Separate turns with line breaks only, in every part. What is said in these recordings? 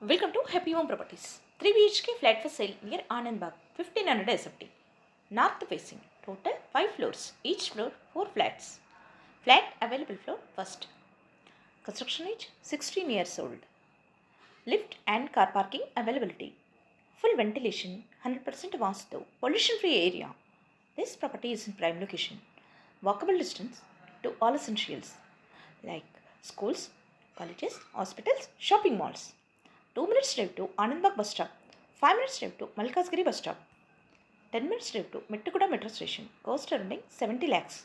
Welcome to Happy Home Properties. 3 BHK flat for sale near Anand Bagh, 1500 SFT. North facing, total 5 floors, each floor 4 flats. Flat available floor first. Construction age 16 years old. Lift and car parking availability. Full ventilation, 100% vastu, pollution free area. This property is in prime location. Walkable distance to all essentials like schools, colleges, hospitals, shopping malls. 2 minutes drive to Anand Bagh bus stop, 5 minutes drive to Malkasgiri bus stop, 10 minutes drive to Mettakuda metro station, cost surrounding 70 lakhs.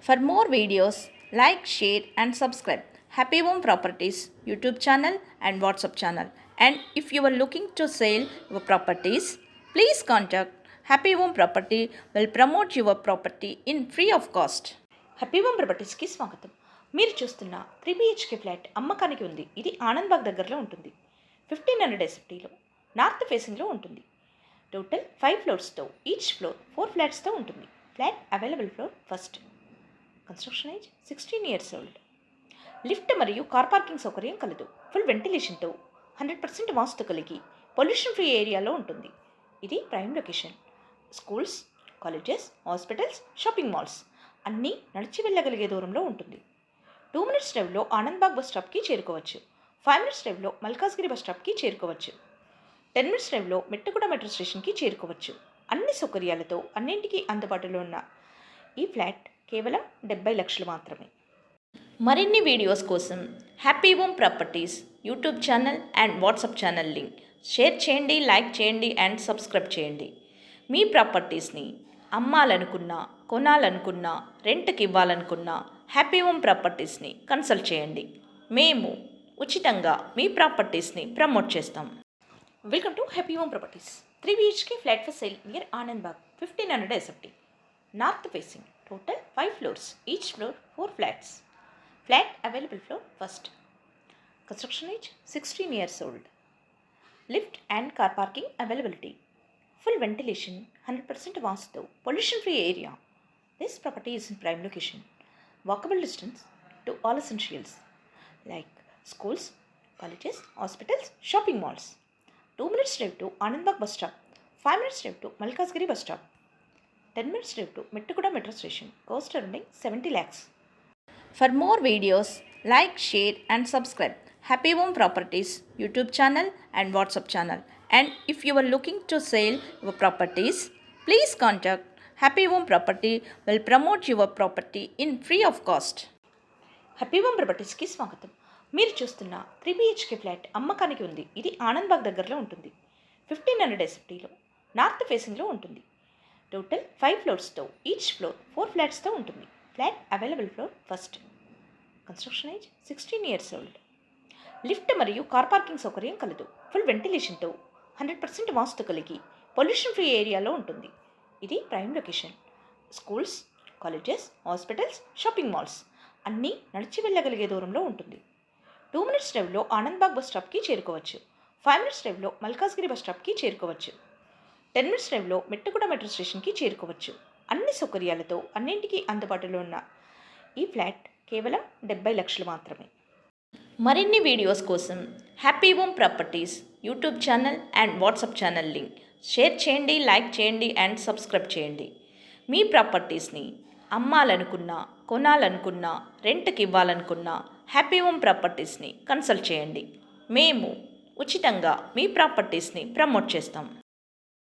For more videos, like, share and subscribe Happy Home Properties YouTube channel and WhatsApp channel. And if you are looking to sell your properties, please contact Happy Home Property will promote your property in free of cost. Happy home ప్రాపర్టీస్కి స్వాగతం. మీరు చూస్తున్న 3 BHK flat అమ్మకానికి ఉంది. ఇది ఆనంద్ బాగ్ దగ్గరలో ఉంటుంది. 1500 SFTలో north ఫేసింగ్లో ఉంటుంది. టోటల్ 5 ఫ్లోర్స్తో, ఈచ్ ఫ్లోర్ 4 ఫ్లాట్స్తో ఉంటుంది. Flat available floor first. Construction age 16 years old. Lift మరియు కార్ పార్కింగ్ సౌకర్యం కలదు. ఫుల్ వెంటిలేషన్తో 100% వాస్తు కలిగి పొల్యూషన్ ఫ్రీ ఏరియాలో ఉంటుంది. ఇది prime location. Schools, colleges, hospitals, shopping malls అన్నీ నడిచి వెళ్ళగలిగే దూరంలో ఉంటుంది. 2 minutes డ్రైవ్లో ఆనంద్ బాగ్ బస్ స్టాప్కి చేరుకోవచ్చు. 5 minutes డ్రైవ్లో మల్కాజ్గిరి బస్ స్టాప్కి చేరుకోవచ్చు. 10 minutes డ్రైవ్లో మెట్టగుడ మెట్రో స్టేషన్కి చేరుకోవచ్చు. అన్ని సౌకర్యాలతో అన్నింటికీ అందుబాటులో ఉన్న ఈ ఫ్లాట్ కేవలం 70 లక్షలు మాత్రమే. మరిన్ని వీడియోస్ కోసం happy home properties YouTube channel and WhatsApp channel link share చేయండి, లైక్ చేయండి అండ్ సబ్స్క్రైబ్ చేయండి. మీ ప్రాపర్టీస్ని అమ్మాలనుకున్నా, కొనాలనుకున్నా, రెంట్కి ఇవ్వాలనుకున్నా హ్యాపీ హోమ్ ప్రాపర్టీస్ని కన్సల్ట్ చేయండి. మేము ఉచితంగా మీ ప్రాపర్టీస్ని ప్రమోట్ చేస్తాం. Welcome to happy home properties. 3 BHK flat for sale near Anand Bagh, 1500 SFT. North facing, total 5 floors, each floor 4 flats. Flat available floor first. Construction age 16 years old. Lift and car parking availability. Full ventilation, 100% vastu, pollution free area. This property is in prime location. Walkable distance to all essentials like schools, colleges, hospitals, shopping malls. 2 minutes drive to Anand Bagh bus stop, 5 minutes drive to Malkasgiri bus stop, 10 minutes drive to Mettakuda metro station, cost surrounding 70 lakhs. For more videos, like, share and subscribe Happy Home Properties YouTube channel and WhatsApp channel. And if you are looking to sell your properties, please contact Happy Home Property will promote your property in free of cost. Happy home ప్రాపర్టీస్కి స్వాగతం. మీరు చూస్తున్న 3 BHK flat అమ్మకానికి ఉంది. ఇది ఆనంద్ బాగ్ దగ్గరలో ఉంటుంది. 1500 SFTలో north ఫేసింగ్లో ఉంటుంది. టోటల్ 5 ఫ్లోర్స్తో, ఈచ్ ఫ్లోర్ 4 ఫ్లాట్స్తో ఉంటుంది. Flat available floor first. Construction age 16 years old. Lift మరియు కార్ పార్కింగ్ సౌకర్యం కలదు. ఫుల్ వెంటిలేషన్తో 100% వాస్తు కలిగి పొల్యూషన్ ఫ్రీ ఏరియాలో ఉంటుంది. ఇది prime location. Schools, colleges, hospitals, shopping malls అన్నీ నడిచి వెళ్ళగలిగే దూరంలో ఉంటుంది. 2 minutes డ్రైవ్లో ఆనంద్ బాగ్ బస్ స్టాప్కి చేరుకోవచ్చు. 5 minutes డ్రైవ్లో మల్కాజ్గిరి బస్ స్టాప్కి చేరుకోవచ్చు. 10 minutes డ్రైవ్లో మెట్టగుడ మెట్రో స్టేషన్కి చేరుకోవచ్చు. అన్ని సౌకర్యాలతో అన్నింటికీ అందుబాటులో ఉన్న ఈ ఫ్లాట్ కేవలం 70 లక్షలు మాత్రమే. మరిన్ని వీడియోస్ కోసం happy home properties YouTube channel and WhatsApp channel link share చేయండి, లైక్ చేయండి అండ్ సబ్స్క్రైబ్ చేయండి. మీ ప్రాపర్టీస్ని అమ్మాలనుకున్నా, కొనాలనుకున్నా, రెంట్కి ఇవ్వాలనుకున్నా హ్యాపీ హోమ్ ప్రాపర్టీస్ని కన్సల్ట్ చేయండి. మేము ఉచితంగా మీ ప్రాపర్టీస్ని ప్రమోట్ చేస్తాం.